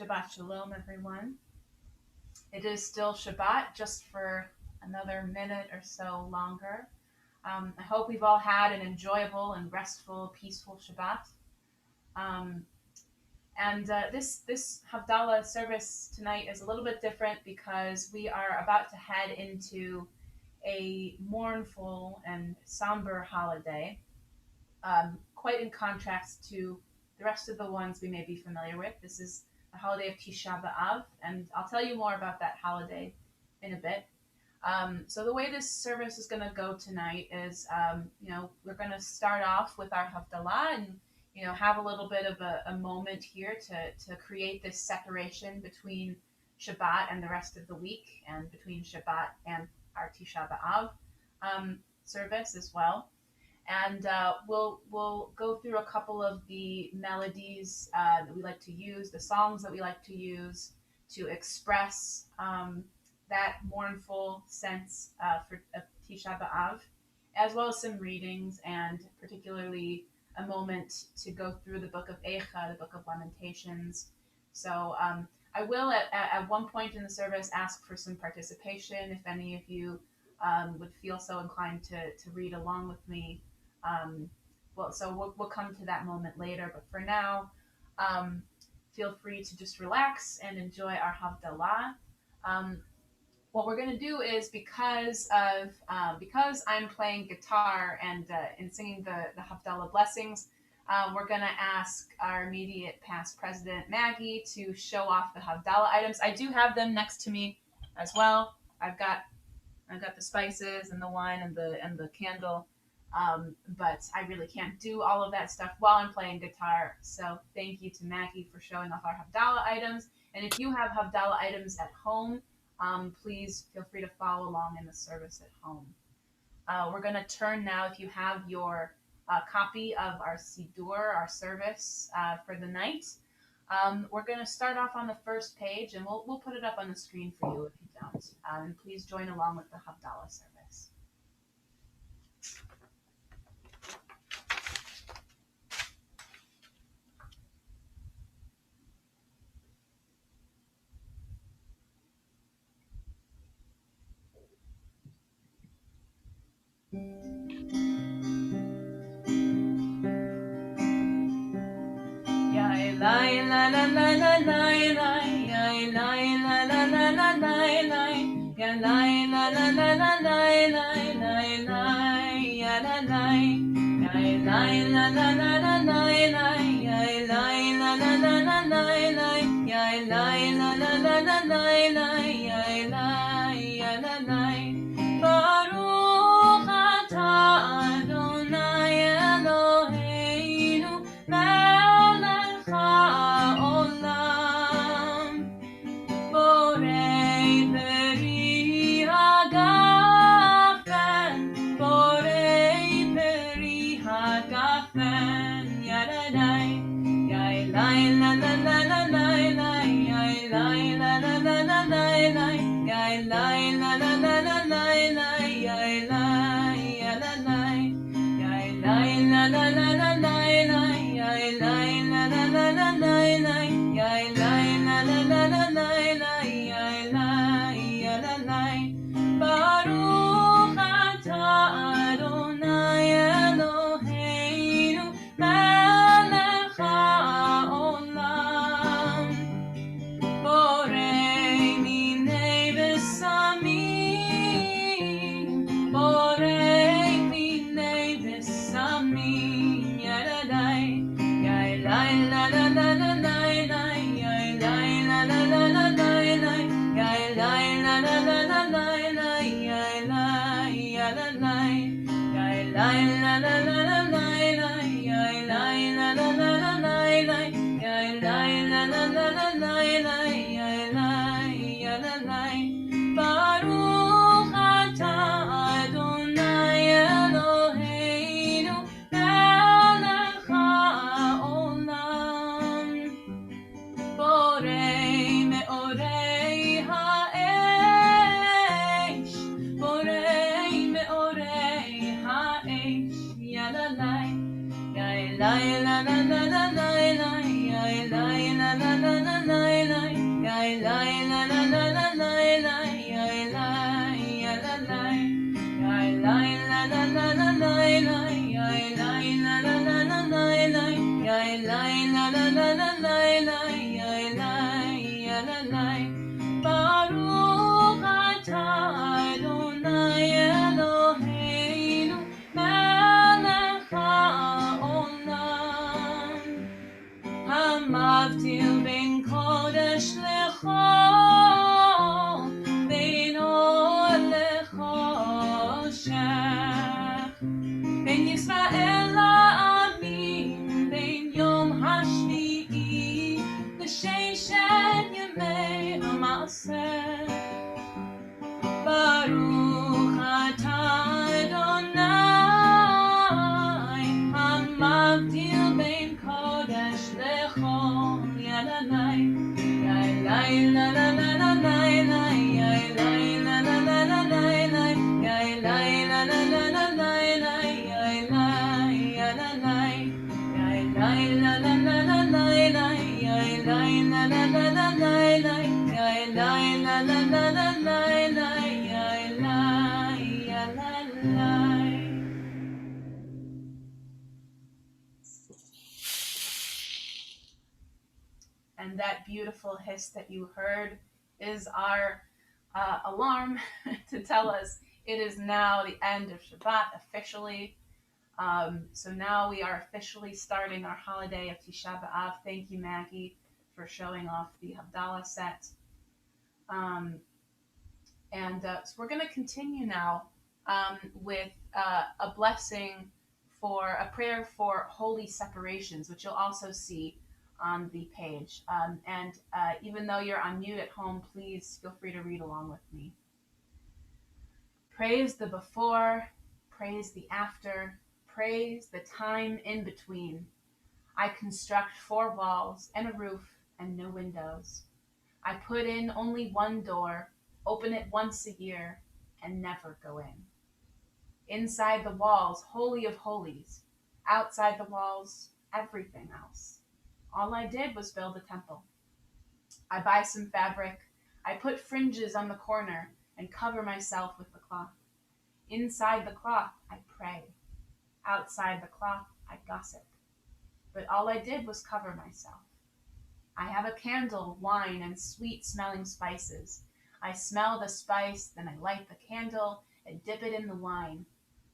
Shabbat Shalom, everyone. It is still Shabbat, just for another minute or so longer. I hope we've all had an enjoyable and restful, peaceful Shabbat. This Havdalah service tonight is a little bit different because we are about to head into a mournful and somber holiday, quite in contrast to the rest of the ones we may be familiar with. This is the holiday of Tisha B'av, and I'll tell you more about that holiday in a bit. So the way this service is going to go tonight is, we're going to start off with our Havdalah and, have a little bit of a moment here to create this separation between Shabbat and the rest of the week, and between Shabbat and our Tisha B'av service as well. And we'll go through a couple of the melodies that we like to use, the songs that we like to use to express that mournful sense of Tisha B'av, as well as some readings, and particularly a moment to go through the Book of the Book of Lamentations. So I will at one point in the service ask for some participation if any of you would feel so inclined to read along with me. We'll come to that moment later, but for now, feel free to just relax and enjoy our Havdalah. What we're going to do is, because I'm playing guitar and singing the Havdalah blessings, we're going to ask our immediate past president, Maggie, to show off the Havdalah items. I do have them next to me as well. I've got the spices and the wine and the candle, but I really can't do all of that stuff while I'm playing guitar. So thank you to Maggie for showing off our Havdalah items. And if you have Havdalah items at home, please feel free to follow along in the service at home. We're going to turn now, if you have your copy of our Siddur, our service for the night, we're going to start off on the first page, and we'll put it up on the screen for you if you don't. And please join along with the Havdalah service. Baruch atah Adonai Eloheinu melech haolam, borei meorei ha'esh, borei meorei ha'esh, yalalai, yailai la la la la la la, yailai la la la la la la, yailai la la la la la la, yailai yalalai, yailai la la la la la la, yailai la la la la la la, yailai la la la la la la, yailai yalalai. Baruch atah Adonai Eloheinu melech haolam, hamavdil ben kodesh lechol, ben or lechoshech, ben Yisrael la'amim, ben yom hashvi'i l'sheishet yemei ha'maseh. Baruch atah Adonai, hamavdil ben kodesh lechol, yalalai, yailai la la la la la la, yailai la la la la la la, yailai la la la la la la, yailai yalalai, yailai la la la la la la, yailai la la la la la la, yailai la la la la la la, yailai yalalai. And that beautiful hiss that you heard is our alarm to tell us it is now the end of Shabbat officially. So now we are officially starting our holiday of Tisha B'av. Thank you, Maggie, for showing off the Havdalah set. So we're going to continue now with a blessing for a prayer for holy separations, which you'll also see on the page. Even though you're on mute at home, please feel free to read along with me. Praise the before, praise the after, praise the time in between. I construct 4 walls and a roof and no windows. I put in only one door, open it once a year, and never go in. Inside the walls, holy of holies. Outside the walls, everything else. All I did was build a temple. I buy some fabric. I put fringes on the corner and cover myself with the cloth. Inside the cloth, I pray. Outside the cloth, I gossip. But all I did was cover myself. I have a candle, wine, and sweet-smelling spices. I smell the spice, then I light the candle and dip it in the wine.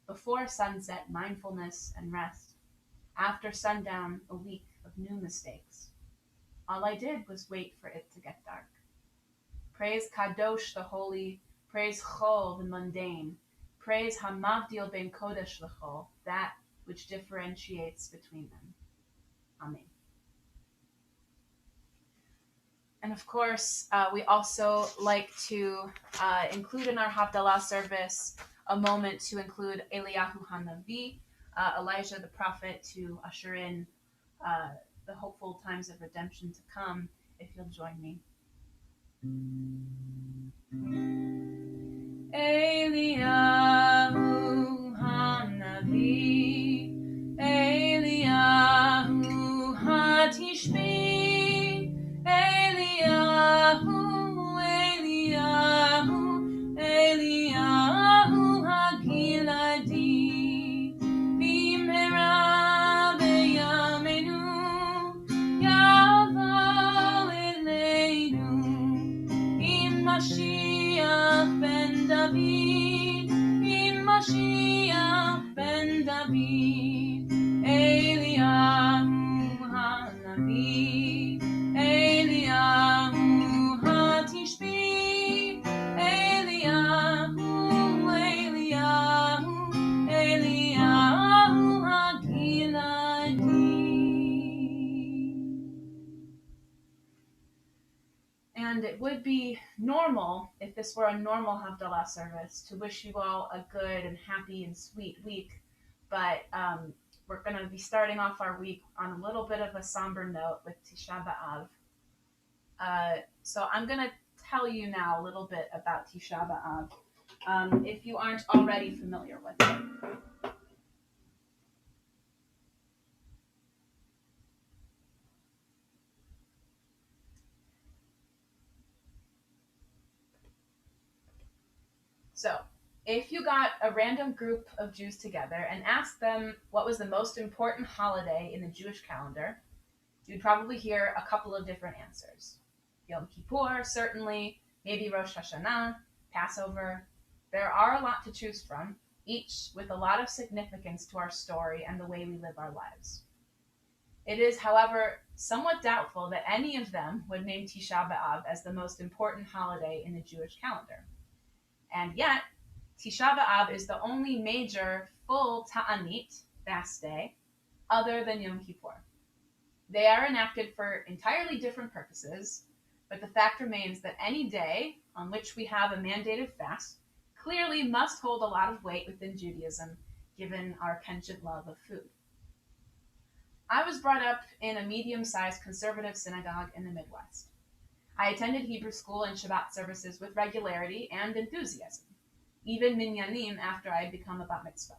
Before sunset, mindfulness and rest. After sundown, a week of new mistakes. All I did was wait for it to get dark. Praise Kadosh the holy, praise Chol the mundane, praise Hamavdil ben Kodesh lechol, that which differentiates between them. Amen. And of course, we also like to include in our Havdalah service a moment to include Eliyahu Hanavi, Elijah the prophet, to usher in the hopeful times of redemption to come, if you'll join me. Eliyahu Hanavi, Eliyahu Hatishbi, Eliyahu, Eliyahu, Eliyahu Hakiladi, Bimhera beyamenu, Yavo eleinu, Im Mashiach ben David, Im Mashiach ben David, Eliyahu Hanavi, Eliyahu Hatishbi, Eliyahu, Eliyahu, Eliyahu Hakiladi. And it would be normal, if this were a normal Havdalah service, to wish you all a good and happy and sweet week. But we're going to be starting off our week on a little bit of a somber note with Tisha B'av. So I'm going to tell you now a little bit about Tisha B'av, if you aren't already familiar with it. So, if you got a random group of Jews together and asked them what was the most important holiday in the Jewish calendar, you'd probably hear a couple of different answers. Yom Kippur, certainly, maybe Rosh Hashanah, Passover. There are a lot to choose from, each with a lot of significance to our story and the way we live our lives. It is, however, somewhat doubtful that any of them would name Tisha B'av as the most important holiday in the Jewish calendar. And yet, Tisha B'av is the only major full Ta'anit, fast day, other than Yom Kippur. They are enacted for entirely different purposes, but the fact remains that any day on which we have a mandated fast clearly must hold a lot of weight within Judaism, given our penchant love of food. I was brought up in a medium-sized conservative synagogue in the Midwest. I attended Hebrew school and Shabbat services with regularity and enthusiasm, even minyanim after I had become a bat mitzvah.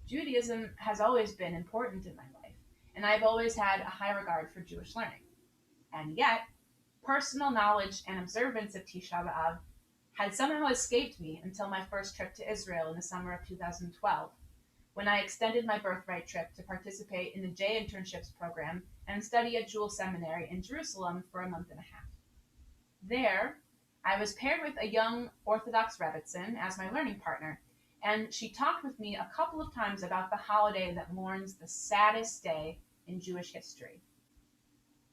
Judaism has always been important in my life, and I've always had a high regard for Jewish learning. And yet, personal knowledge and observance of Tisha B'av had somehow escaped me until my first trip to Israel in the summer of 2012, when I extended my birthright trip to participate in the J Internships program and study at Jewel Seminary in Jerusalem for a month and a half. There, I was paired with a young Orthodox Rebbitzin as my learning partner, and she talked with me a couple of times about the holiday that mourns the saddest day in Jewish history.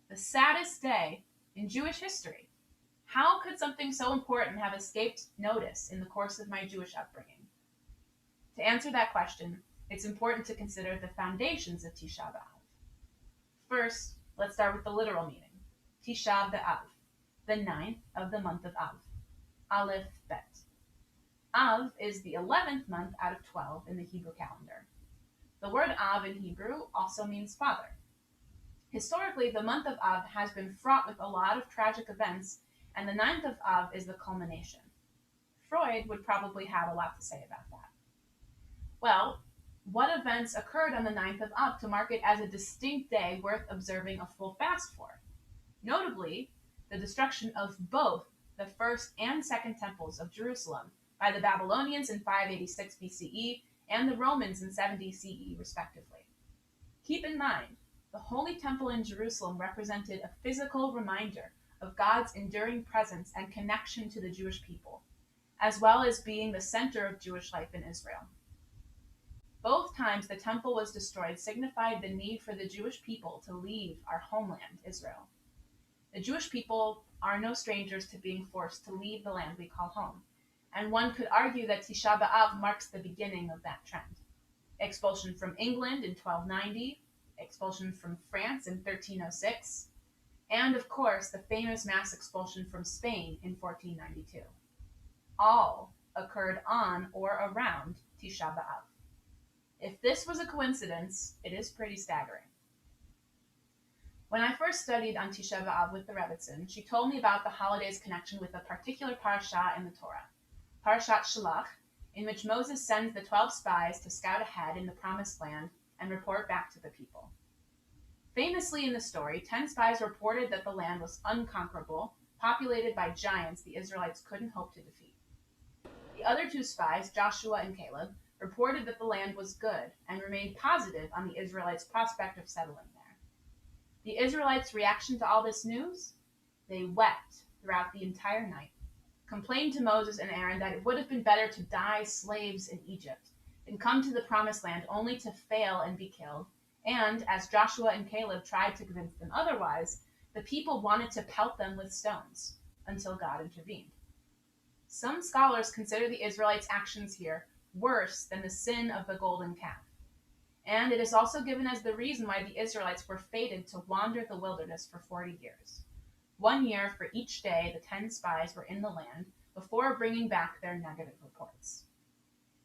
The saddest day in Jewish history. How could something so important have escaped notice in the course of my Jewish upbringing? To answer that question, it's important to consider the foundations of Tisha B'av. First, let's start with the literal meaning. Tisha B'av, the 9th of the month of Av. Aleph Bet. Av is the 11th month out of 12 in the Hebrew calendar. The word Av in Hebrew also means father. Historically, the month of Av has been fraught with a lot of tragic events, and the 9th of Av is the culmination. Freud would probably have a lot to say about that. Well, what events occurred on the 9th of Av to mark it as a distinct day worth observing a full fast for? Notably, the destruction of both the first and second temples of Jerusalem by the Babylonians in 586 BCE and the Romans in 70 CE, respectively. Keep in mind, the Holy Temple in Jerusalem represented a physical reminder of God's enduring presence and connection to the Jewish people, as well as being the center of Jewish life in Israel. Both times the temple was destroyed signified the need for the Jewish people to leave our homeland, Israel. The Jewish people are no strangers to being forced to leave the land we call home, and one could argue that Tisha B'av marks the beginning of that trend. Expulsion from England in 1290, expulsion from France in 1306, and of course the famous mass expulsion from Spain in 1492. All occurred on or around Tisha B'av. If this was a coincidence, it is pretty staggering. When I first studied on Tisha B'av with the Rebbitzin, she told me about the holiday's connection with a particular parasha in the Torah, Parashat Shalach, in which Moses sends the 12 spies to scout ahead in the Promised Land and report back to the people. Famously in the story, 10 spies reported that the land was unconquerable, populated by giants the Israelites couldn't hope to defeat. The other 2 spies, Joshua and Caleb, reported that the land was good and remained positive on the Israelites' prospect of settling there. The Israelites' reaction to all this news? They wept throughout the entire night, complained to Moses and Aaron that it would have been better to die slaves in Egypt than come to the Promised Land only to fail and be killed, and, as Joshua and Caleb tried to convince them otherwise, the people wanted to pelt them with stones, until God intervened. Some scholars consider the Israelites' actions here worse than the sin of the golden calf, and it is also given as the reason why the Israelites were fated to wander the wilderness for 40 years. 1 year for each day the 10 spies were in the land before bringing back their negative reports.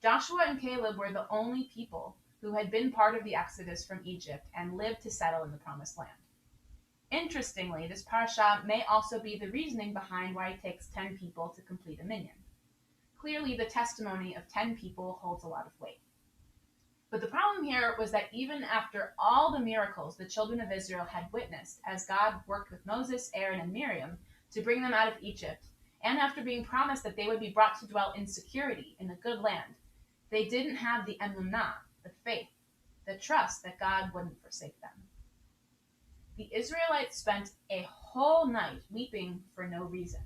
Joshua and Caleb were the only people who had been part of the exodus from Egypt and lived to settle in the promised land. Interestingly, this parasha may also be the reasoning behind why it takes 10 people to complete a minyan. Clearly, the testimony of 10 people holds a lot of weight. But the problem here was that even after all the miracles the children of Israel had witnessed as God worked with Moses, Aaron, and Miriam to bring them out of Egypt, and after being promised that they would be brought to dwell in security in a good land, they didn't have the emunah, the faith, the trust that God wouldn't forsake them. The Israelites spent a whole night weeping for no reason.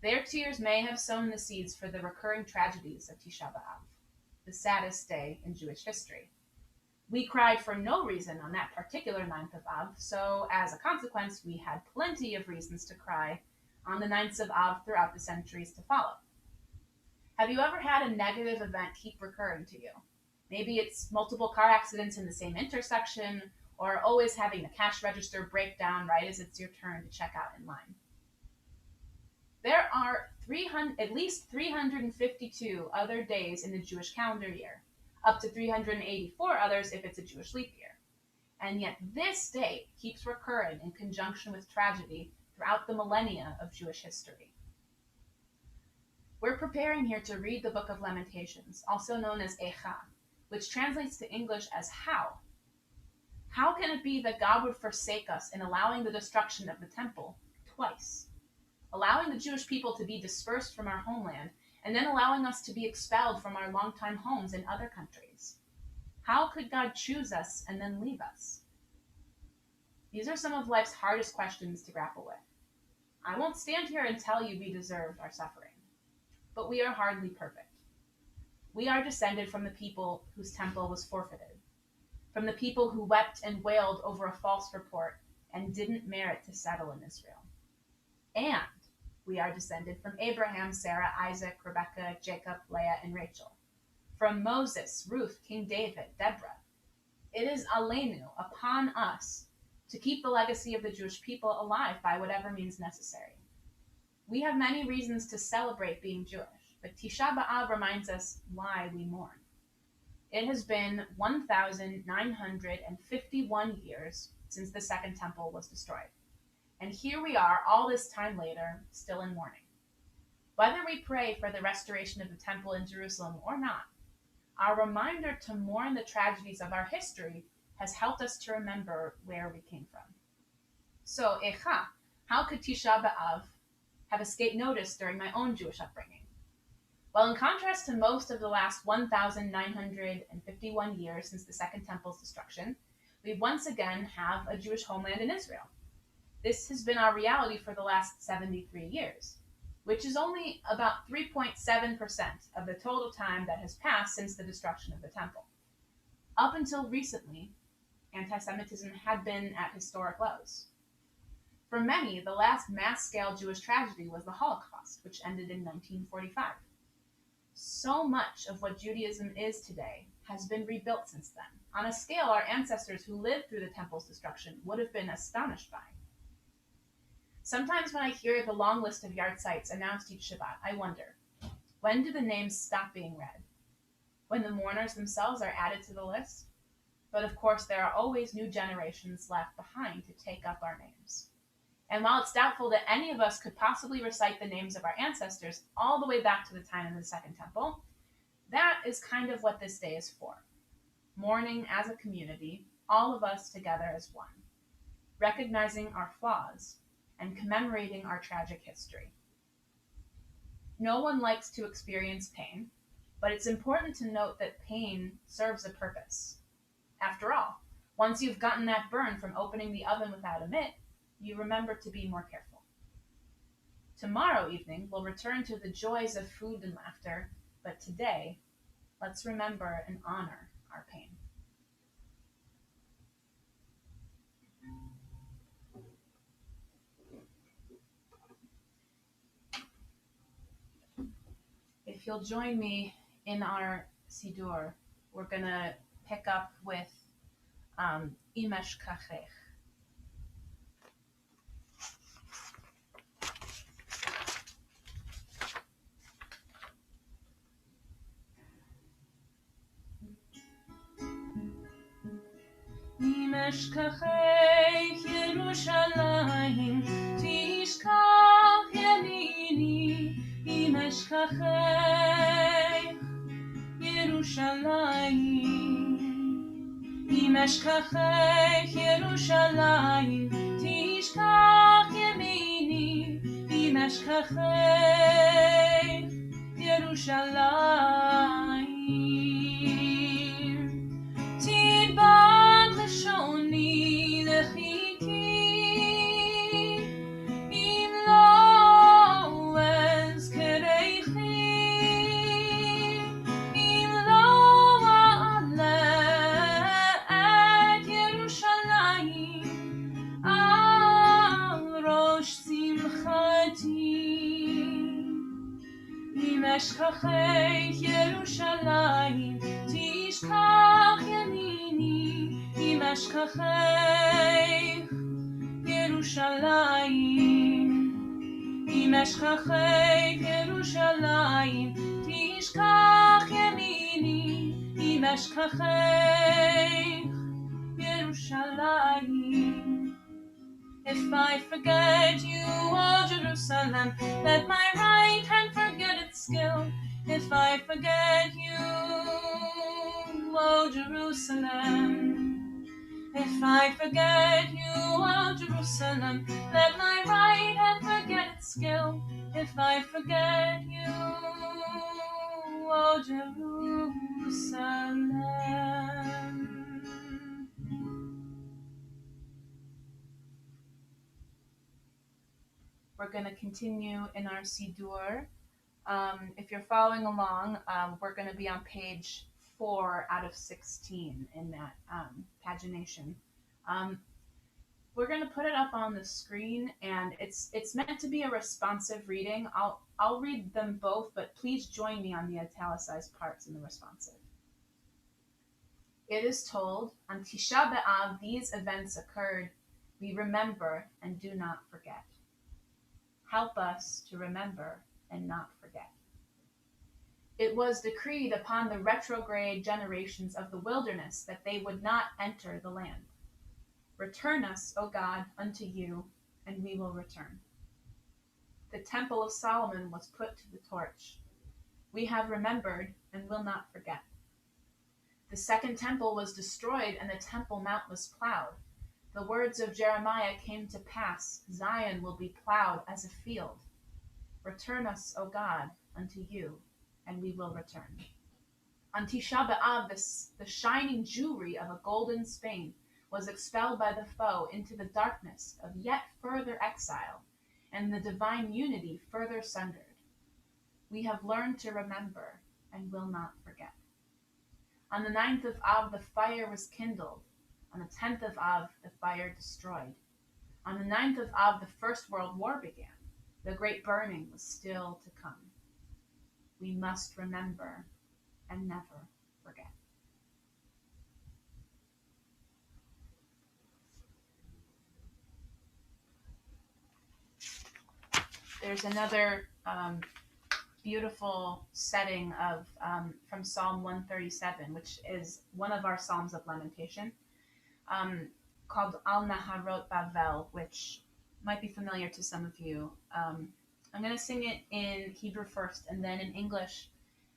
Their tears may have sown the seeds for the recurring tragedies of Tisha B'av, the saddest day in Jewish history. We cried for no reason on that particular 9th of Av, so as a consequence, we had plenty of reasons to cry on the 9th of Av throughout the centuries to follow. Have you ever had a negative event keep recurring to you? Maybe it's multiple car accidents in the same intersection, or always having the cash register break down right as it's your turn to check out in line. There are at least 352 other days in the Jewish calendar year, up to 384 others if it's a Jewish leap year. And yet this date keeps recurring in conjunction with tragedy throughout the millennia of Jewish history. We're preparing here to read the Book of Lamentations, also known as Echa, which translates to English as how. How can it be that God would forsake us in allowing the destruction of the temple twice? Allowing the Jewish people to be dispersed from our homeland, and then allowing us to be expelled from our longtime homes in other countries? How could God choose us and then leave us? These are some of life's hardest questions to grapple with. I won't stand here and tell you we deserved our suffering, but we are hardly perfect. We are descended from the people whose temple was forfeited, from the people who wept and wailed over a false report and didn't merit to settle in Israel. And we are descended from Abraham, Sarah, Isaac, Rebekah, Jacob, Leah, and Rachel. From Moses, Ruth, King David, Deborah. It is aleinu, upon us, to keep the legacy of the Jewish people alive by whatever means necessary. We have many reasons to celebrate being Jewish, but Tisha B'av reminds us why we mourn. It has been 1,951 years since the Second Temple was destroyed. And here we are, all this time later, still in mourning. Whether we pray for the restoration of the temple in Jerusalem or not, our reminder to mourn the tragedies of our history has helped us to remember where we came from. So, Echa, how could Tisha B'av have escaped notice during my own Jewish upbringing? Well, in contrast to most of the last 1,951 years since the Second Temple's destruction, we once again have a Jewish homeland in Israel. This has been our reality for the last 73 years, which is only about 3.7% of the total time that has passed since the destruction of the temple. Up until recently, anti-Semitism had been at historic lows. For many, the last mass-scale Jewish tragedy was the Holocaust, which ended in 1945. So much of what Judaism is today has been rebuilt since then, on a scale our ancestors who lived through the temple's destruction would have been astonished by. Sometimes when I hear the long list of yard sites announced each Shabbat, I wonder, when do the names stop being read? When the mourners themselves are added to the list? But of course, there are always new generations left behind to take up our names. And while it's doubtful that any of us could possibly recite the names of our ancestors all the way back to the time of the Second Temple, that is kind of what this day is for. Mourning as a community, all of us together as one, recognizing our flaws and commemorating our tragic history. No one likes to experience pain, but it's important to note that pain serves a purpose. After all, once you've gotten that burn from opening the oven without a mitt, you remember to be more careful. Tomorrow evening, we'll return to the joys of food and laughter, but today, let's remember and honor our pain. If you'll join me in our Siddur, we're going to pick up with Imesh Kachech. אם אשכחך ירושלים, תשכח ימיני. אם אשכחך ירושלים, אם אשכחך ירושלים, תשכח ימיני. אם אשכחך ירושלים, תדבק לשוני לחיקי, אם לא אזכרכי, אם לא אעלה את ירושלים על ראש שמחתי. אם אשכחך ירושלים, תשכח ימיני. אם אשכחך ירושלים, אם אשכחך ירושלים, תשכח ימיני. אם אשכחך ירושלים. If I forget you, O Jerusalem, let my right hand forget its skill. If I forget you, O Jerusalem, if I forget you, O Jerusalem, let my right hand forget its skill. If I forget you, O Jerusalem. We're going to continue in our Siddur. If you're following along, we're going to be on page 4 out of 16 in that pagination. We're going to put it up on the screen, and it's meant to be a responsive reading. I'll read them both, but please join me on the italicized parts in the responsive. It is told, on Tisha B'av these events occurred. We remember and do not forget. Help us to remember and not forget. It was decreed upon the retrograde generations of the wilderness that they would not enter the land. Return us, O God, unto you, and we will return. The temple of Solomon was put to the torch. We have remembered and will not forget. The second temple was destroyed, and the Temple Mount was plowed. The words of Jeremiah came to pass. Zion will be plowed as a field. Return us, O God, unto you, and we will return. On Tisha B'av, the shining jewelry of a golden Spain was expelled by the foe into the darkness of yet further exile, and the divine unity further sundered. We have learned to remember and will not forget. On the 9th of Av, the fire was kindled. On the 10th of Av, the fire destroyed. On the 9th of Av, the First World War began. The great burning was still to come. We must remember and never forget. There's another beautiful setting of from Psalm 137, which is one of our Psalms of Lamentation, called Al Naharot Bavel, which might be familiar to some of you. I'm going to sing it in Hebrew first and then in English.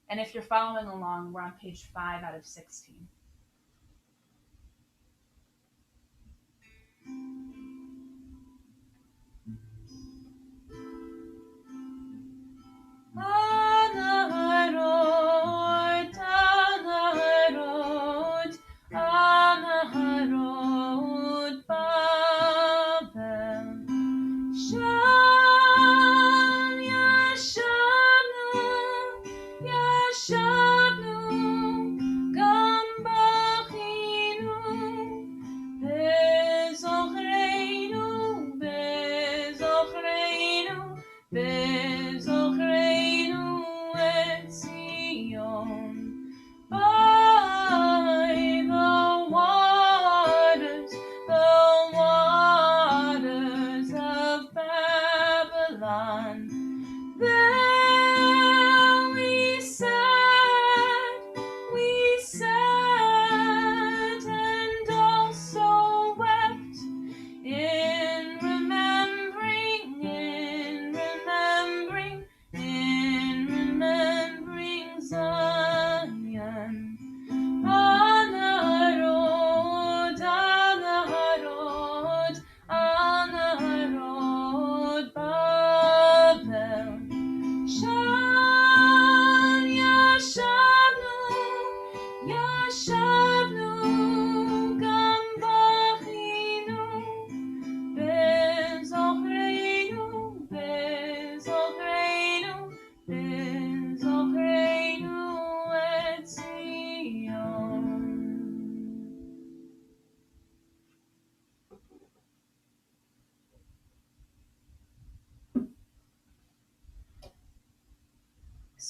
And if you're following along, we're on page 5 out of 16. Anaharot, Anaharot, Anaharot Babel. Sham Yashavnu, Yashavnu, Gam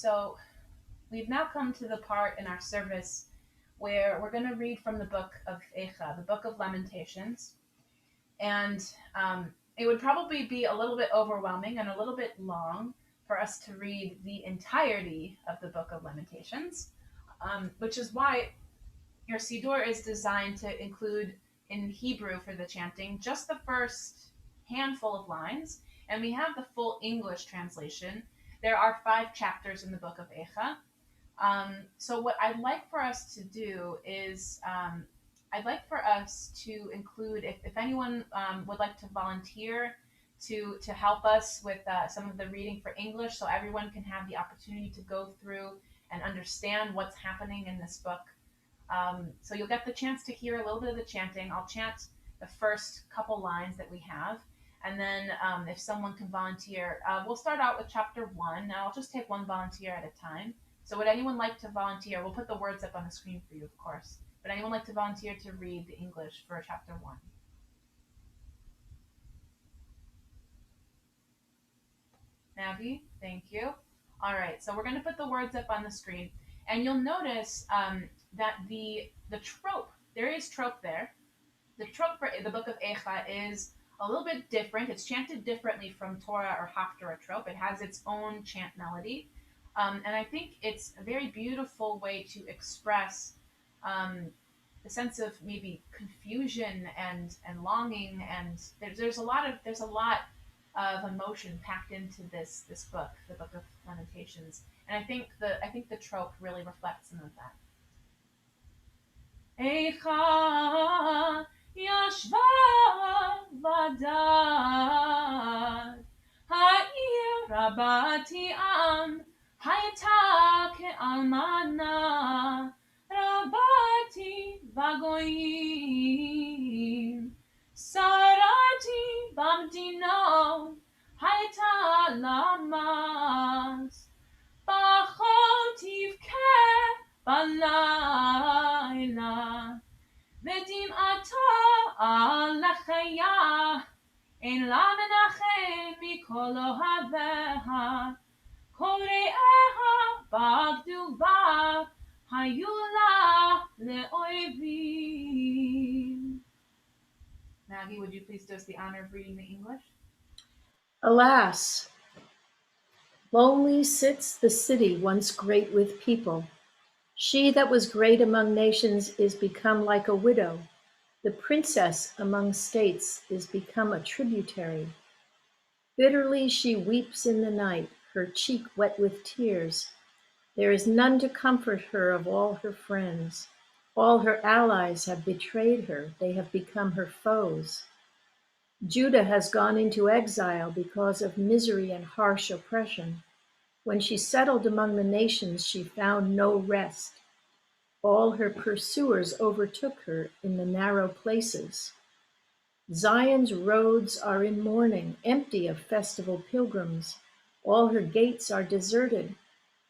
So we've now come to the part in our service where we're going to read from the book of Echa, the Book of Lamentations. And it would probably be a little bit overwhelming and a little bit long for us to read the entirety of the Book of Lamentations, which is why your Siddur is designed to include in Hebrew for the chanting just the first handful of lines, and we have the full English translation. There are 5 chapters in the Book of Echa. So what I'd like for us to do is I'd like for us to include, if anyone would like to volunteer to help us with some of the reading for English, so everyone can have the opportunity to go through and understand what's happening in this book. So you'll get the chance to hear a little bit of the chanting. I'll chant the first couple lines that we have. And then if someone can volunteer, we'll start out with chapter 1. Now I'll just take one volunteer at a time. So would anyone like to volunteer? We'll put the words up on the screen for you, of course. Would anyone like to volunteer to read the English for chapter 1? Navi, thank you. All right, so we're going to put the words up on the screen. And you'll notice that the trope, there is trope there. The trope for the Book of Echa is a little bit different. It's chanted differently from Torah or Havdalah trope. It has its own chant melody. And I think it's a very beautiful way to express the sense of maybe confusion and longing, and there's a lot of emotion packed into this book, the Book of Lamentations. And I think the trope really reflects some of that. Eicha yashva vadad ha'ir rabati am hayta ke'almana rabati vagoyim sarati bamdino hayta lamas bachotiv ke balayla vedim ata alachaya ein la menachem mikol ohaveha kore'eha bagduva hayula le'oivim. Maggie, would you please do us the honor of reading the English? Alas, lonely sits the city once great with people. She that was great among nations is become like a widow. The princess among states is become a tributary. Bitterly she weeps in the night, her cheek wet with tears. There is none to comfort her of all her friends. All her allies have betrayed her, they have become her foes. Judah has gone into exile because of misery and harsh oppression. When she settled among the nations, she found no rest. All her pursuers overtook her in the narrow places. Zion's roads are in mourning, empty of festival pilgrims. All her gates are deserted.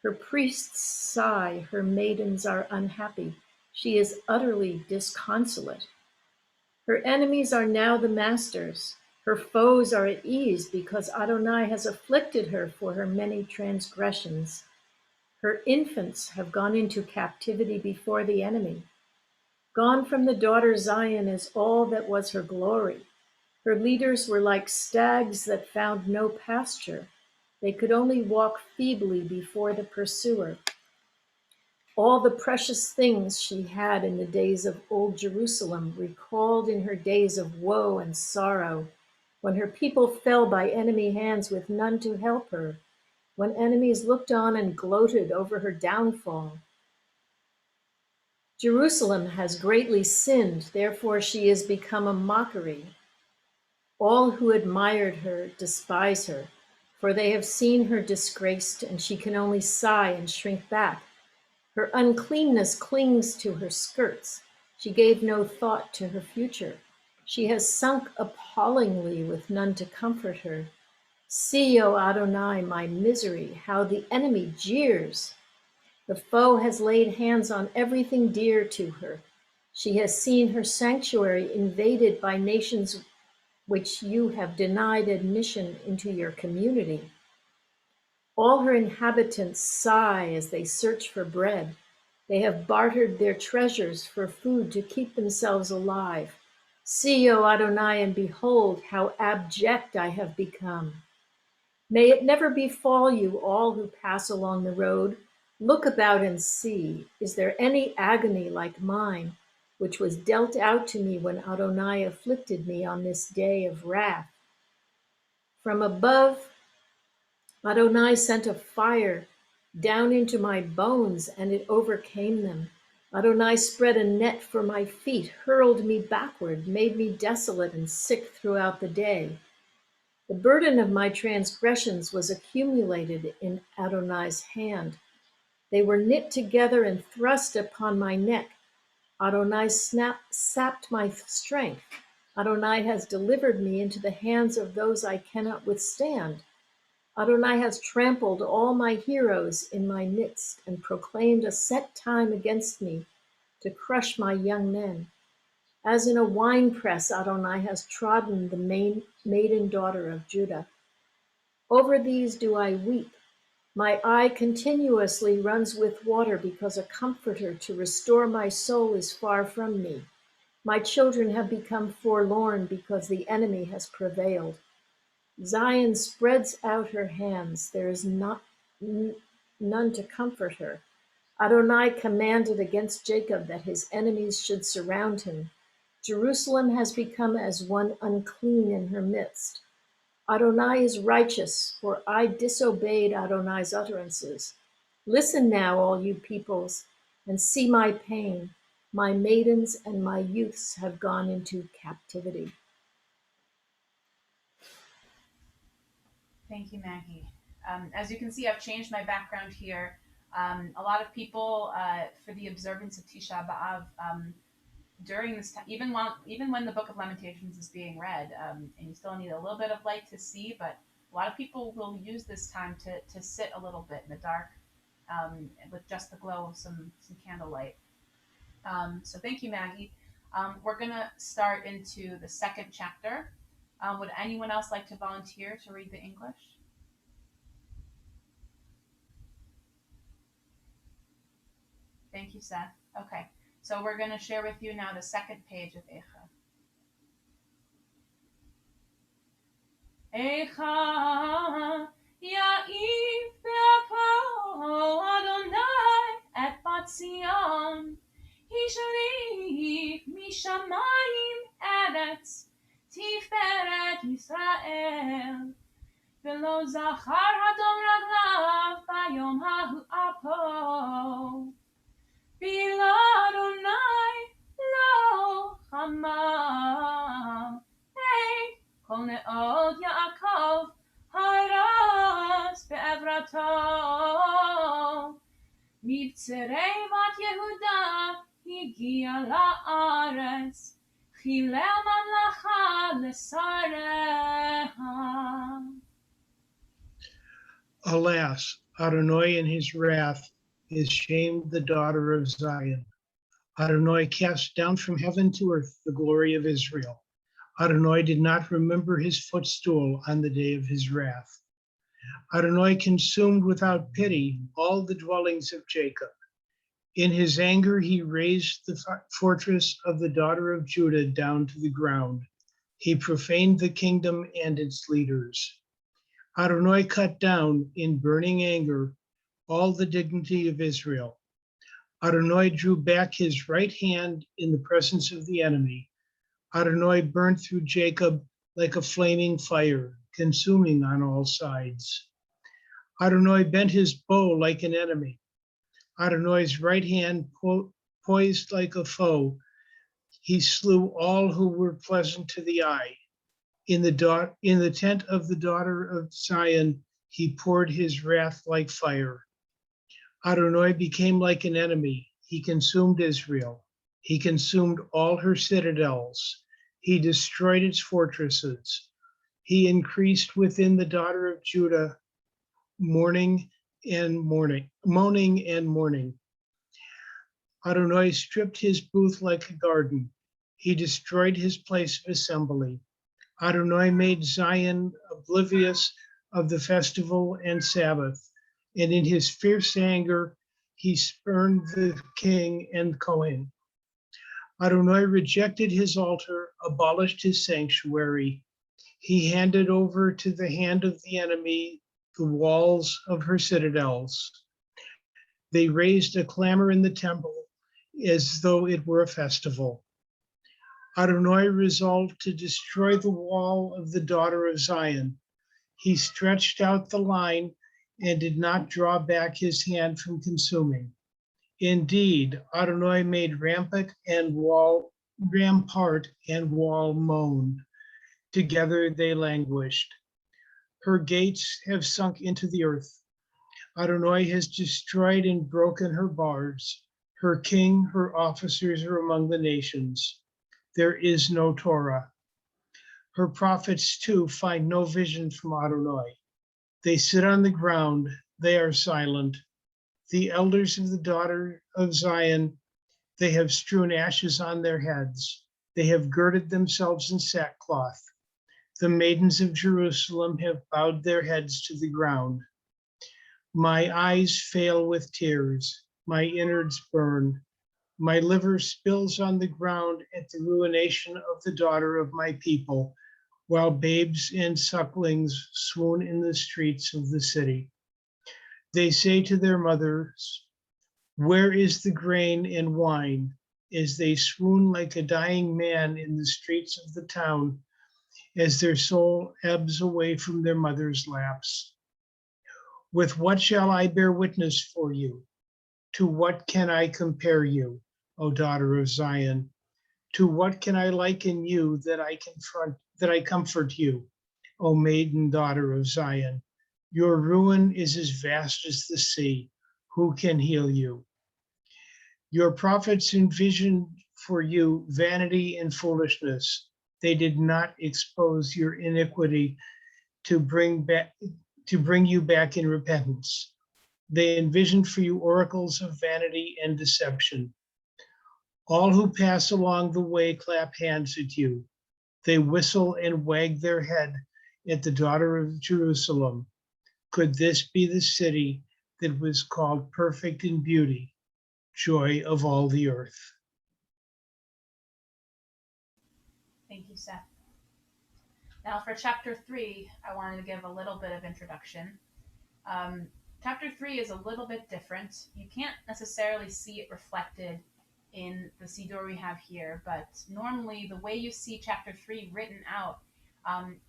Her priests sigh, her maidens are unhappy. She is utterly disconsolate. Her enemies are now the masters. Her foes are at ease because Adonai has afflicted her for her many transgressions. Her infants have gone into captivity before the enemy. Gone from the daughter Zion is all that was her glory. Her leaders were like stags that found no pasture. They could only walk feebly before the pursuer. All the precious things she had in the days of old Jerusalem recalled in her days of woe and sorrow, when her people fell by enemy hands with none to help her, when enemies looked on and gloated over her downfall. Jerusalem has greatly sinned, therefore she is become a mockery. All who admired her despise her, for they have seen her disgraced, and she can only sigh and shrink back. Her uncleanness clings to her skirts. She gave no thought to her future. She has sunk appallingly with none to comfort her. See, O Adonai, my misery, how the enemy jeers. The foe has laid hands on everything dear to her. She has seen her sanctuary invaded by nations which you have denied admission into your community. All her inhabitants sigh as they search for bread. They have bartered their treasures for food to keep themselves alive. See, O Adonai, and behold how abject I have become. May it never befall you, all who pass along the road. Look about and see, is there any agony like mine, which was dealt out to me when Adonai afflicted me on this day of wrath? From above, Adonai sent a fire down into my bones, and it overcame them. Adonai spread a net for my feet, hurled me backward, made me desolate and sick throughout the day. The burden of my transgressions was accumulated in Adonai's hand. They were knit together and thrust upon my neck. Adonai sapped my strength. Adonai has delivered me into the hands of those I cannot withstand. Adonai has trampled all my heroes in my midst and proclaimed a set time against me to crush my young men. As in a winepress, Adonai has trodden the maiden daughter of Judah. Over these do I weep. My eye continuously runs with water because a comforter to restore my soul is far from me. My children have become forlorn because the enemy has prevailed. Zion spreads out her hands. There is none to comfort her. Adonai commanded against Jacob that his enemies should surround him. Jerusalem has become as one unclean in her midst. Adonai is righteous, for I disobeyed Adonai's utterances. Listen now, all you peoples, and see my pain. My maidens and my youths have gone into captivity. Thank you, Maggie. As you can see, I've changed my background here. A lot of people, for the observance of Tisha B'av, during this time, even when the Book of Lamentations is being read, and you still need a little bit of light to see, but a lot of people will use this time to sit a little bit in the dark, with just the glow of some candlelight. So thank you, Maggie. We're gonna start into the second chapter. Would anyone else like to volunteer to read the English? Thank you, Seth. Okay, so we're gonna share with you now the second page of Eicha. Eicha Ya'if Be'apo Adonai et Bat Zion Hishalik Mishamayim Eretz Tiferet Yisrael V'lo zachar Hadon Raglav Bayom Hahu Apo Bila Adonai Lo Chama Hey Kol Ne'od Yaakov Haras Be'evrato מבצרי בת יהודה הגיע לארץ, חילל ממלכה לשריה. Alas, Adonai in his wrath is shamed the daughter of Zion. Adonai cast down from heaven to earth the glory of Israel. Adonai did not remember his footstool on the day of his wrath. Adonai consumed without pity all the dwellings of Jacob. In his anger, he razed the fortress of the daughter of Judah down to the ground. He profaned the kingdom and its leaders. Adonai cut down in burning anger all the dignity of Israel. Adonai drew back his right hand in the presence of the enemy. Adonai burned through Jacob like a flaming fire, consuming on all sides. Adonai bent his bow like an enemy. Adonai's right hand poised like a foe. He slew all who were pleasant to the eye. In the tent of the daughter of Zion, he poured his wrath like fire. Adonai became like an enemy. He consumed Israel. He consumed all her citadels. He destroyed its fortresses. He increased within the daughter of Judah moaning and mourning. Adonai stripped his booth like a garden. He destroyed his place of assembly. Adonai made Zion oblivious of the festival and Sabbath. And in his fierce anger, he spurned the king and Kohen. Adonai rejected his altar, abolished his sanctuary. He handed over to the hand of the enemy the walls of her citadels. They raised a clamor in the temple as though it were a festival. Adonai resolved to destroy the wall of the daughter of Zion. He stretched out the line and did not draw back his hand from consuming. Indeed, Adonai made rampart and wall moan. Together they languished. Her gates have sunk into the earth. Adonai has destroyed and broken her bars. Her king, her officers are among the nations. There is no Torah. Her prophets too find no vision from Adonai. They sit on the ground, they are silent. The elders of the daughter of Zion, they have strewn ashes on their heads. They have girded themselves in sackcloth. The maidens of Jerusalem have bowed their heads to the ground. My eyes fail with tears, my innards burn. My liver spills on the ground at the ruination of the daughter of my people, while babes and sucklings swoon in the streets of the city. They say to their mothers, "Where is the grain and wine?" As they swoon like a dying man in the streets of the town, as their soul ebbs away from their mother's laps. With what shall I bear witness for you? To what can I compare you, O daughter of Zion? To what can I liken you that I comfort you, O maiden daughter of Zion? Your ruin is as vast as the sea. Who can heal you? Your prophets envisioned for you vanity and foolishness. They did not expose your iniquity to bring you back in repentance. They envisioned for you oracles of vanity and deception. All who pass along the way clap hands at you. They whistle and wag their head at the daughter of Jerusalem. Could this be the city that was called perfect in beauty, joy of all the earth? Thank you, Seth. Now for chapter 3, I wanted to give a little bit of introduction. Chapter 3 is a little bit different. You can't necessarily see it reflected in the Siddur we have here, but normally the way you see chapter 3 written out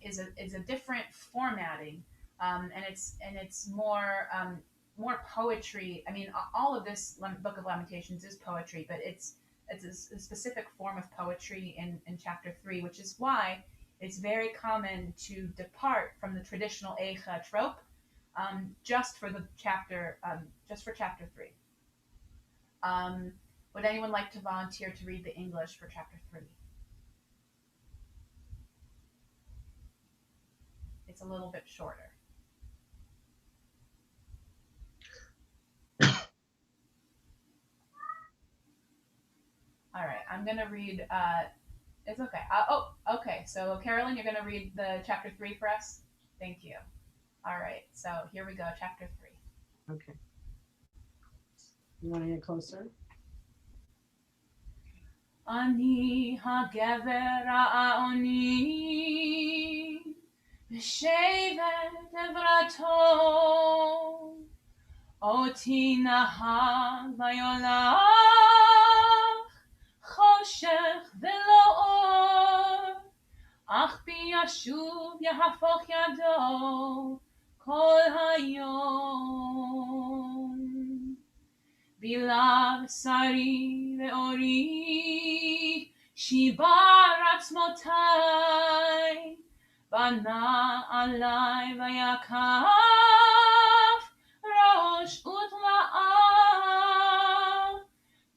is a different formatting, and it's more poetry. I mean, all of this Book of Lamentations is poetry, but it's a specific form of poetry in chapter 3, which is why it's very common to depart from the traditional Eicha trope just for chapter 3. Would anyone like to volunteer to read the English for chapter 3? It's a little bit shorter. All right, I'm going to read, it's okay. Okay, so Carolyn, you're going to read the chapter 3 for us? Thank you. All right, so here we go, chapter 3. Okay. You want to get closer? אני הגבר העוני בשבט עברתו אותי נהג ויולך חושך ולא אור אך בי ישוב יהפוך ידו כל היום בילה בשרי ואורי שיבר עצמותיי בנה עלי ויקף ראש ותלאה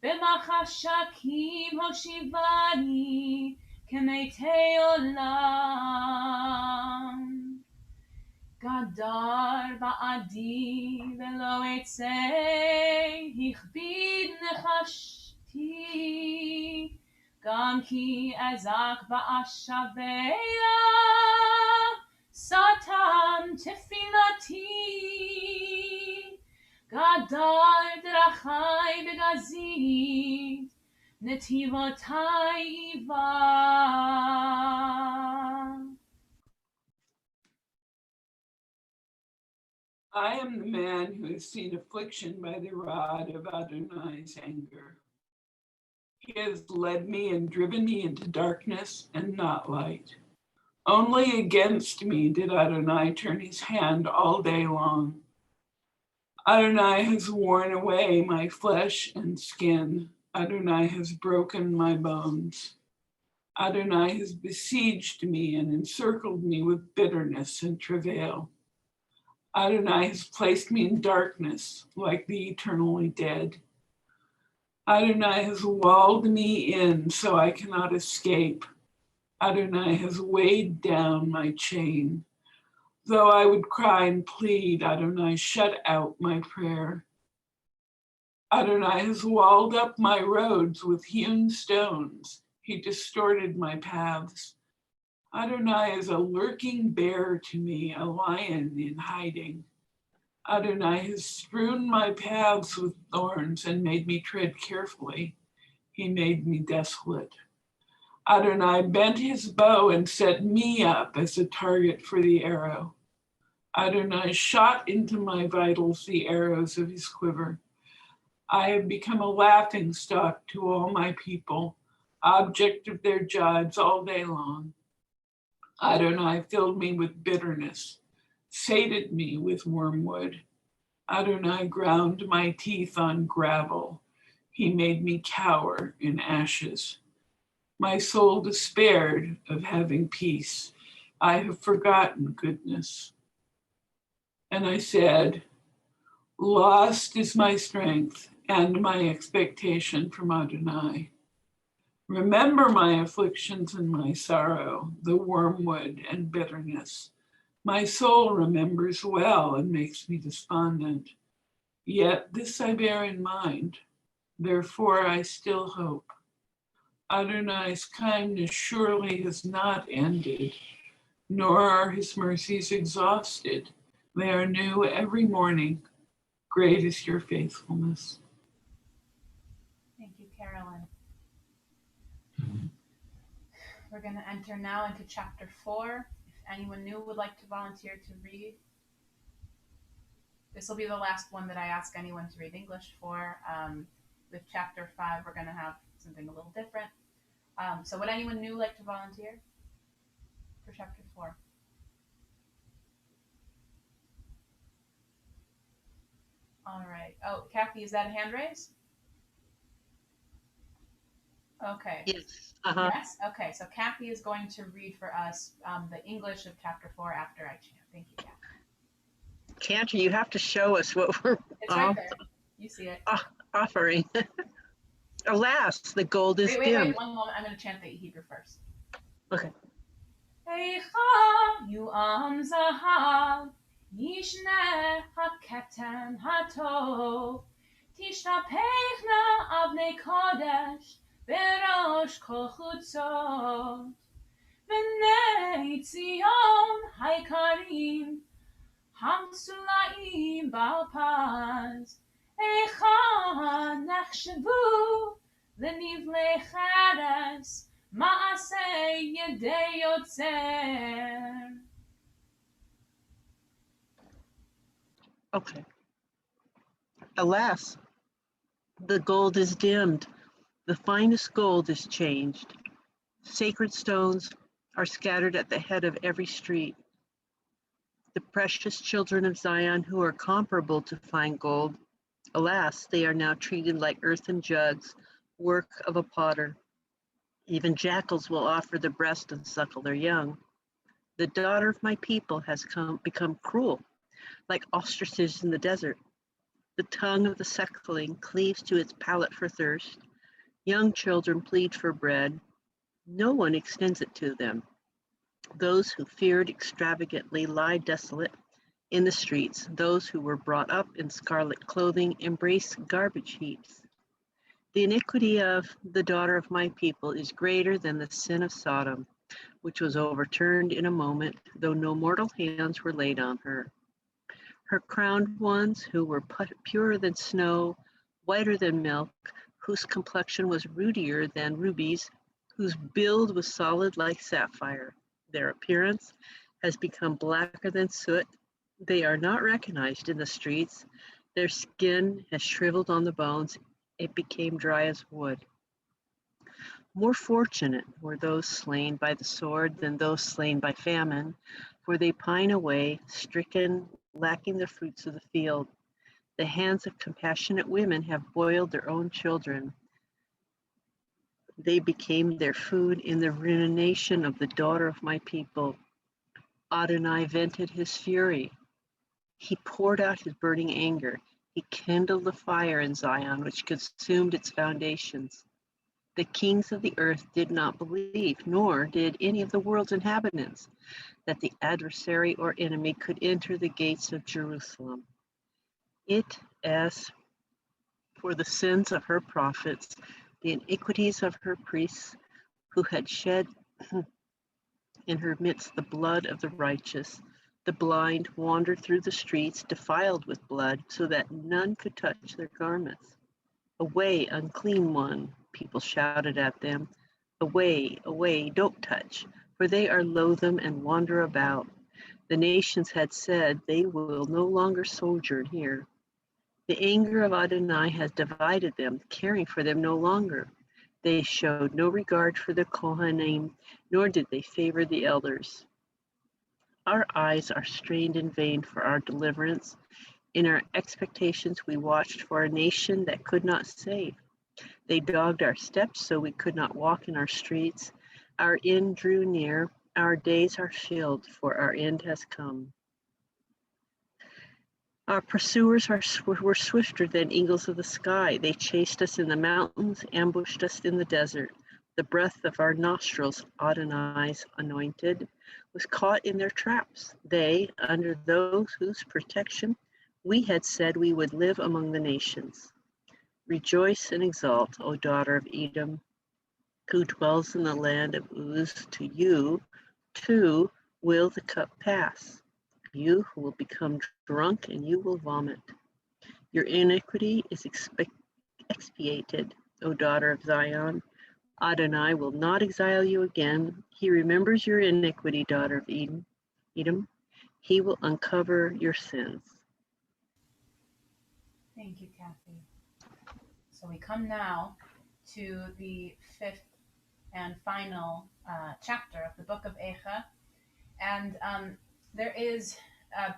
במחשכים הושיבני כמתי עולם גדר בעדי ולא אצא הכביד נחשתי גם כי אזק באשביה שטן tefilati, gadar drachai begazit, netivotai iva. I am the man who has seen affliction by the rod of Adonai's anger. He has led me and driven me into darkness and not light. Only against me did Adonai turn his hand all day long. Adonai has worn away my flesh and skin. Adonai has broken my bones. Adonai has besieged me and encircled me with bitterness and travail. Adonai has placed me in darkness like the eternally dead. Adonai has walled me in so I cannot escape. Adonai has weighed down my chain. Though I would cry and plead, Adonai shut out my prayer. Adonai has walled up my roads with hewn stones. He distorted my paths. Adonai is a lurking bear to me, a lion in hiding. Adonai has strewn my paths with thorns and made me tread carefully. He made me desolate. Adonai bent his bow and set me up as a target for the arrow. Adonai shot into my vitals the arrows of his quiver. I have become a laughingstock to all my people, object of their jibes all day long. Adonai filled me with bitterness, sated me with wormwood. Adonai ground my teeth on gravel. He made me cower in ashes. My soul despaired of having peace. I have forgotten goodness. And I said, lost is my strength and my expectation from Adonai. Remember my afflictions and my sorrow, the wormwood and bitterness. My soul remembers well and makes me despondent. Yet this I bear in mind, therefore I still hope. Adonai's kindness surely has not ended, nor are his mercies exhausted. They are new every morning. Great is your faithfulness. Thank you, Carolyn. We're going to enter now into chapter 4. If anyone new would like to volunteer to read, this will be the last one that I ask anyone to read English for. With chapter 5, we're going to have something a little different. So would anyone new like to volunteer for chapter 4? All right. Oh, Kathy, is that a hand raise? Okay. Yes. Uh-huh. Yes? Okay, so Kathy is going to read for us the English of chapter 4 after I chant. Thank you, Kathy. Chanter, you have to show us what we're It's right there. You see it. offering. Alas, the gold is dim. Wait. One moment. I'm going to chant the Hebrew first. Okay. Eicha yu am zahav, yishne haketem hatov, tishtapechna avnei kodesh, berosh kol chutzot, v'nei Tzion haikarim, hamsulaim balpaz, eicha nechshavu lenivlei chares, Maaseh Yedei Yotzer. Okay. Alas, the gold is dimmed. The finest gold is changed. Sacred stones are scattered at the head of every street. The precious children of Zion who are comparable to fine gold, alas, they are now treated like earthen jugs, work of a potter. Even jackals will offer the breast and suckle their young. The daughter of my people has become cruel, like ostriches in the desert. The tongue of the suckling cleaves to its palate for thirst. Young children plead for bread. No one extends it to them. Those who feared extravagantly lie desolate in the streets. Those who were brought up in scarlet clothing embrace garbage heaps. The iniquity of the daughter of my people is greater than the sin of Sodom. which was overturned in a moment, though no mortal hands were laid on her. Her crowned ones, who were purer than snow, whiter than milk, whose complexion was ruddier than rubies, whose build was solid like sapphire. Their appearance has become blacker than soot. They are not recognized in the streets. Their skin has shriveled on the bones. It became dry as wood. More fortunate were those slain by the sword than those slain by famine, for they pine away, stricken, lacking the fruits of the field. The hands of compassionate women have boiled their own children. They became their food in the ruination of the daughter of my people. Adonai vented his fury. He poured out his burning anger. He kindled the fire in Zion, which consumed its foundations. The kings of the earth did not believe, nor did any of the world's inhabitants, that the adversary or enemy could enter the gates of Jerusalem. It, as for the sins of her prophets, the iniquities of her priests, who had shed in her midst the blood of the righteous, the blind wandered through the streets defiled with blood, so that none could touch their garments. Away, unclean one, people shouted at them. Away, away, don't touch, for they are loathsome and wander about. The nations had said, they will no longer sojourn here. The anger of Adonai has divided them, caring for them no longer. They showed no regard for the Kohanim, nor did they favor the elders. Our eyes are strained in vain for our deliverance. In our expectations, we watched for a nation that could not save. They dogged our steps so we could not walk in our streets. Our end drew near. Our days are filled, for our end has come. Our pursuers were swifter than eagles of the sky. They chased us in the mountains, ambushed us in the desert. The breath of our nostrils, Adonai's anointed, was caught in their traps. They, under those whose protection we had said we would live among the nations. Rejoice and exult, O daughter of Edom, who dwells in the land of Uz. To you, too, will the cup pass. You who will become drunk and you will vomit. Your iniquity is expiated, O daughter of Zion. Adonai will not exile you again. He remembers your iniquity, daughter of Edom. He will uncover your sins. Thank you, Kathy. So we come now to the fifth and final chapter of the Book of Eicha. And there is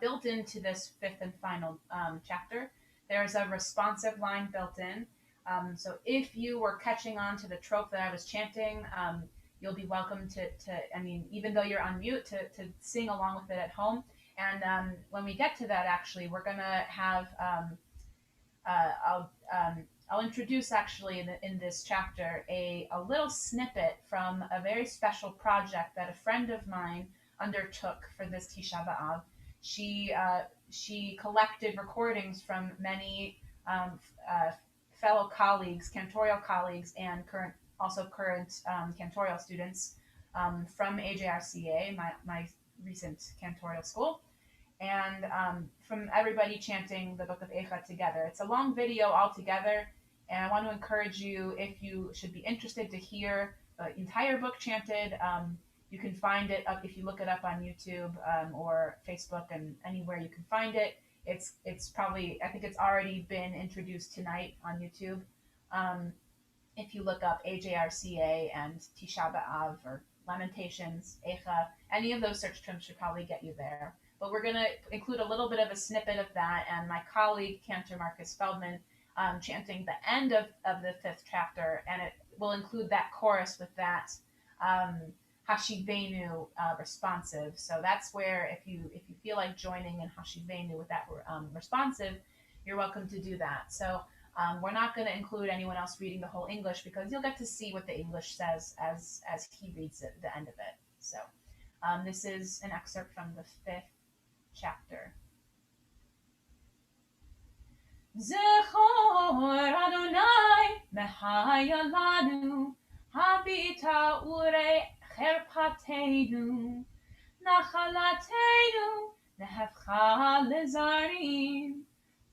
built into this fifth and final chapter, there's a responsive line built in. So if you were catching on to the trope that I was chanting, you'll be welcome to even though you're on mute, to sing along with it at home. And when we get to that, actually, we're going to have, I'll introduce actually in this chapter a little snippet from a very special project that a friend of mine undertook for this Tisha B'av. She collected recordings from many fellow colleagues, cantorial colleagues, and current cantorial students from AJRCA, my recent cantorial school, and from everybody chanting the Book of Eicha together. It's a long video altogether, and I want to encourage you, if you should be interested to hear the entire book chanted, you can find it up if you look it up on YouTube or Facebook and anywhere you can find it. It's probably, I think it's already been introduced tonight on YouTube. If you look up AJRCA and Tisha B'av or Lamentations, Eicha, any of those search terms should probably get you there. But we're going to include a little bit of a snippet of that, and my colleague, Cantor Marcus Feldman, chanting the end of the fifth chapter, and it will include that chorus with that Hashivenu responsive. So that's where, if you feel like joining in Hashivenu with that responsive, you're welcome to do that. So we're not going to include anyone else reading the whole English, because you'll get to see what the English says as he reads it, the end of it. So this is an excerpt from the fifth chapter. Zechor Adonai mehaya lanu habita חרפתנו, נחלתנו, נהפכה לזרים,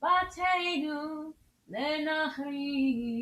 בתינו לנחרים.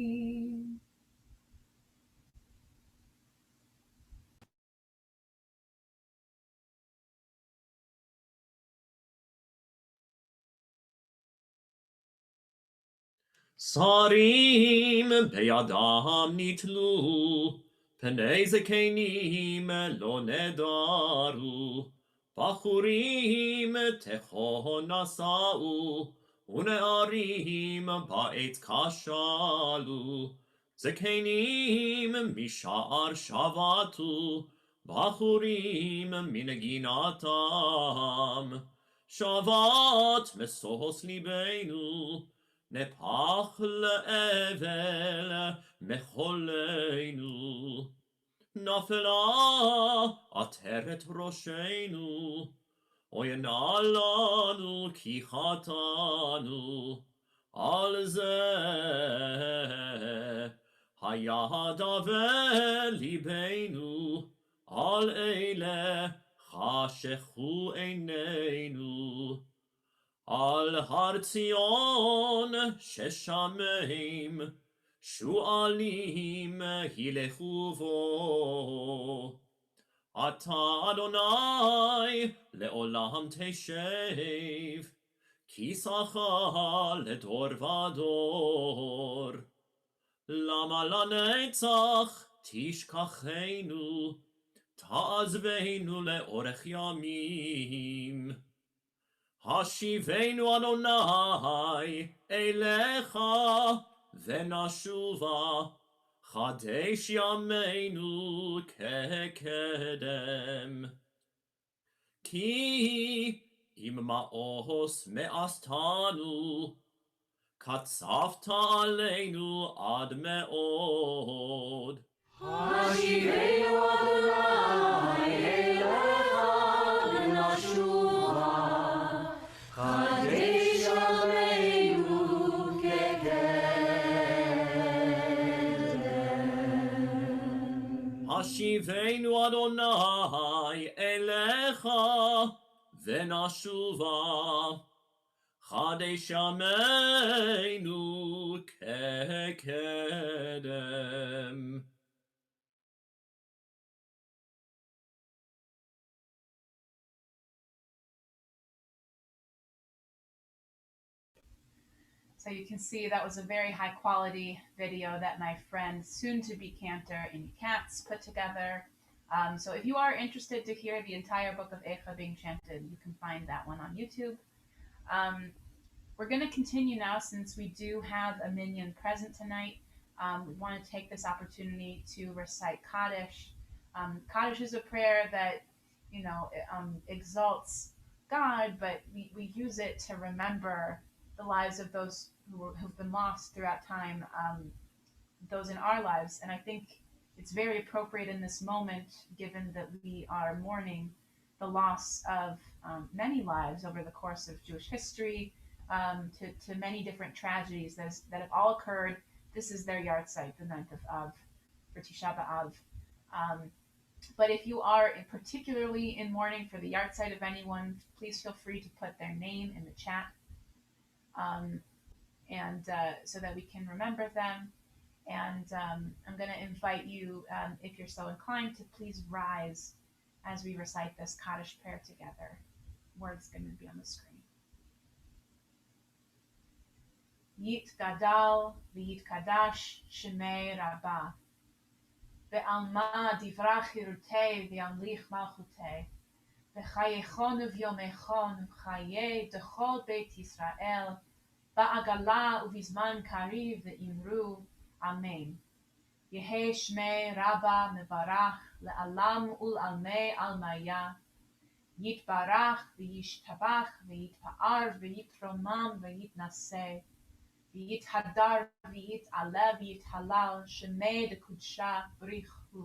שרים בידם ניטלו, פני זקנים לא נדרו, בחורים תיכון נשאו, ונערים בעת כשלו, זקנים משער שבתו, בחורים מנגינתם, שבת משוש ליבנו, נפח לאבל מחולנו, נפלה עטרת ראשנו, אוי נא לנו כי חטאנו, על זה היה דווה ליבנו, על אלה חשכו עינינו. על הר ציון ששמיים, שועלים הילכו בו. אתה אדוני לעולם תשב, כיסאך לדור ודור. למה לנצח תשכחנו, תעזבנו לאורך ימים. השיבנו אדוני אליך ונשובה, חדש ימינו כקדם. כי אם מאוס מאסתנו, קצבת עלינו עד מאוד. השיבנו אדוני אליך ונשובה, חדש ימינו כקדם. השיבנו אדוני אליך ונשובה, חדש ימינו כקדם. So you can see that was a very high quality video that my friend, soon to be cantor Amy Katz, put together. So if you are interested to hear the entire book of Eicha being chanted, you can find that one on YouTube. We're going to continue now, since we do have a minion present tonight. We want to take this opportunity to recite Kaddish. Kaddish is a prayer that, exalts God, but we use it to remember the lives of those who've been lost throughout time, those in our lives. And I think it's very appropriate in this moment, given that we are mourning the loss of many lives over the course of Jewish history, to many different tragedies that have all occurred. This is their yahrzeit, the 9th of Av, for Tisha B'av. But if you are particularly in mourning for the yahrzeit of anyone, please feel free to put their name in the chat, so that we can remember them. And I'm going to invite you, if you're so inclined, to please rise as we recite this Kaddish prayer together. Words going to be on the screen. Yit gadal v'yit kadash shemei rabba, ve'alma divra chirutei v'yamlich malchutei, v'chayechon v'yomechon v'chayei dechol beit Yisrael, ba'agala uvizman kariv v'imru, Amen. Yehe shmei rabba mevarach le'alam ul'almei almaya, yitbarach v'yishtabach v'yitpa'ar v'yitromam v'yitnaseh, v'yithadar v'yit'aleh v'yithalal shemei dekudsha brichu,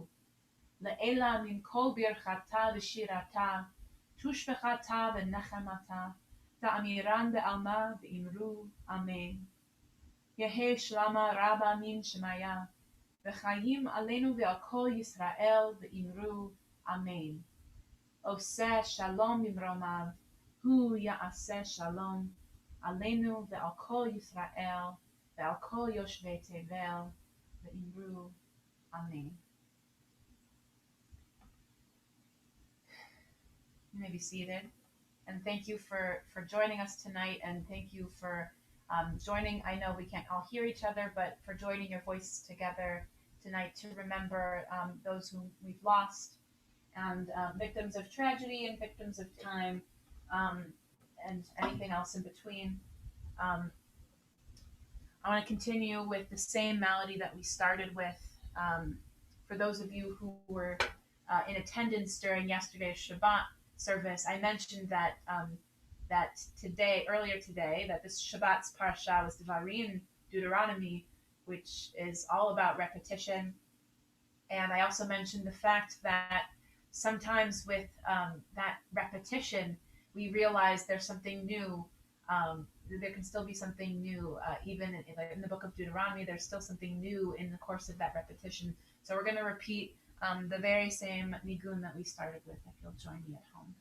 le'ela min kol birchata v'shirata, tushbechata v'nechemata, ta'amiran be'alma v'imru, Amen. Yehe shlama rabba min shemaya, v'chayim aleinu ve'al kol Yisrael v'imru, Amen. Oseh shalom bimromav, hu ya'aseh shalom, alenu ve'al kol Yisrael, ve'al kol yoshvei tevel, ve'imru. Amen. You may be seated. And thank you for joining us tonight, and thank you for joining. I know we can't all hear each other, but for joining your voices together tonight to remember those whom we've lost, and victims of tragedy and victims of time, and anything else in between. Um, I want to continue with the same melody that we started with. For those of you who were in attendance during yesterday's Shabbat service, I mentioned that earlier today, that this Shabbat's parsha was Devarim, Deuteronomy, which is all about repetition. And I also mentioned the fact that sometimes with that repetition, we realize there's something new. There can still be something new, even in the book of Deuteronomy. There's still something new in the course of that repetition. So we're going to repeat the very same nigun that we started with. If you'll join me at home.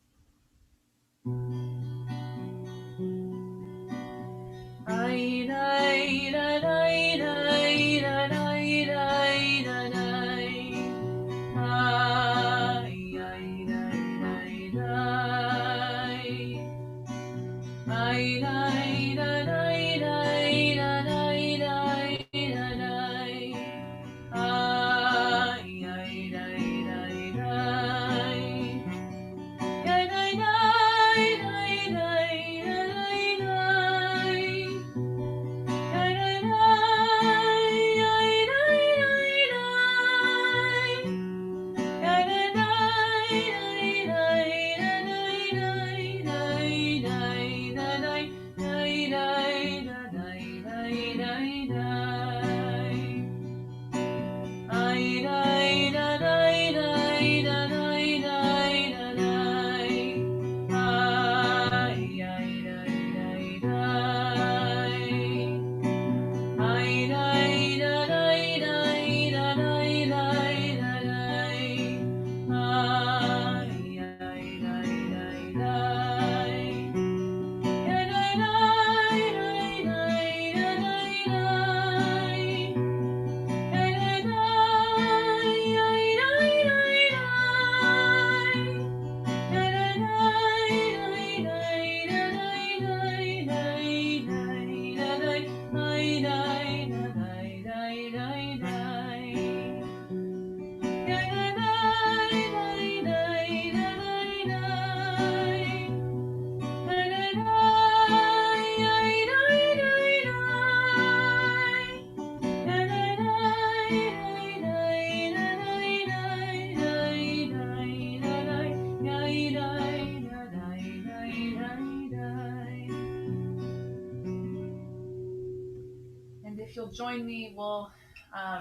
And if you'll join me, we'll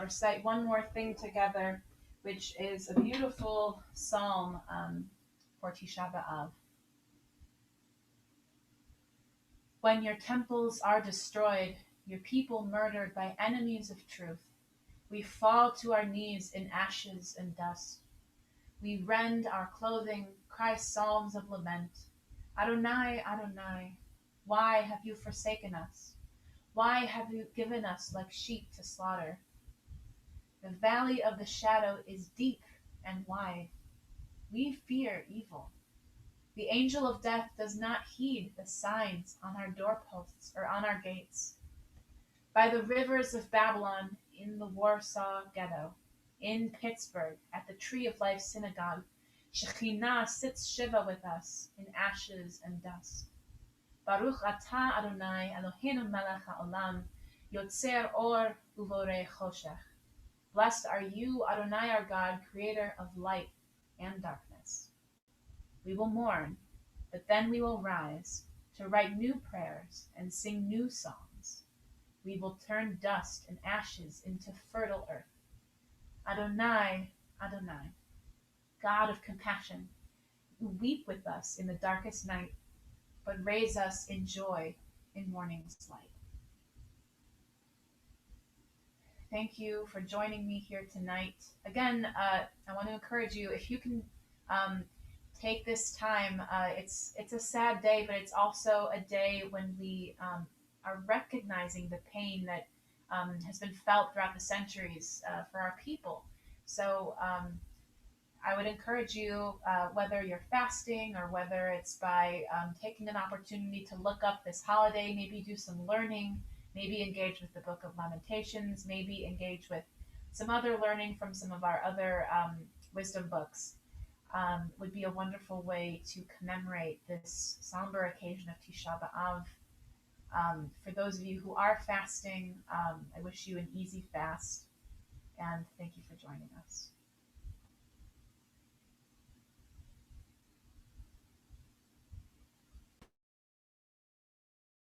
recite one more thing together, which is a beautiful psalm for Tisha B'av. When your temples are destroyed, your people murdered by enemies of truth, we fall to our knees in ashes and dust. We rend our clothing, cry psalms of lament. Adonai, Adonai, why have you forsaken us? Why have you given us like sheep to slaughter? The valley of the shadow is deep and wide. We fear evil. The angel of death does not heed the signs on our doorposts or on our gates. By the rivers of Babylon, in the Warsaw Ghetto, in Pittsburgh, at the Tree of Life Synagogue, Shekhinah sits Shiva with us in ashes and dust. Baruch atah Adonai Eloheinu melech haolam, yotzer or uvorei choshech. Blessed are you, Adonai our God, creator of light and darkness. We will mourn, but then we will rise to write new prayers and sing new songs. We will turn dust and ashes into fertile earth. Adonai, Adonai, God of compassion, who weep with us in the darkest night, but raise us in joy in morning's light. Thank you for joining me here tonight. Again, I want to encourage you, if you can um, take this time. It's a sad day, but it's also a day when we are recognizing the pain that has been felt throughout the centuries for our people. So I would encourage you, whether you're fasting or whether it's by taking an opportunity to look up this holiday, maybe do some learning, maybe engage with the Book of Lamentations, maybe engage with some other learning from some of our other wisdom books, would be a wonderful way to commemorate this somber occasion of Tisha B'av. For those of you who are fasting, I wish you an easy fast, and thank you for joining us.